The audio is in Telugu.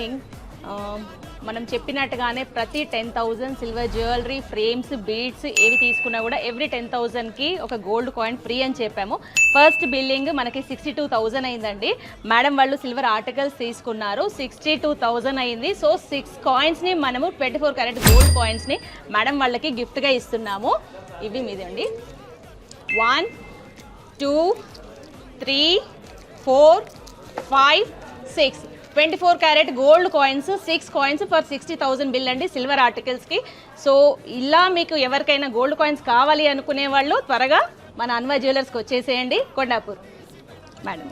మార్నింగ్. మనం చెప్పినట్టుగానే ప్రతి 10,000 సిల్వర్ జ్యువెలరీ, ఫ్రేమ్స్, బీడ్స్ ఏవి తీసుకున్నా కూడా ఎవ్రీ 10,000కి ఒక గోల్డ్ కాయిన్ ఫ్రీ అని చెప్పాము. ఫస్ట్ బిల్లింగ్ మనకి 62,000 అయిందండి. మేడం వాళ్ళు సిల్వర్ ఆర్టికల్స్ తీసుకున్నారు, 62,000 అయింది. సో 6 కాయిన్స్ని మనము 24 క్యారెట్ గోల్డ్ కాయిన్స్ని మేడం వాళ్ళకి గిఫ్ట్గా ఇస్తున్నాము. ఇవి మీదండి. 1 2 3 4 5 6 24 carat gold coins, 6 coins for 60,000 bill అండి సిల్వర్ ఆర్టికల్స్కి. సో ఇలా మీకు ఎవరికైనా గోల్డ్ కాయిన్స్ కావాలి అనుకునే వాళ్ళు త్వరగా మన అన్వర్ జ్యువెలర్స్కి వచ్చేసేయండి కొండాపూర్. మేడం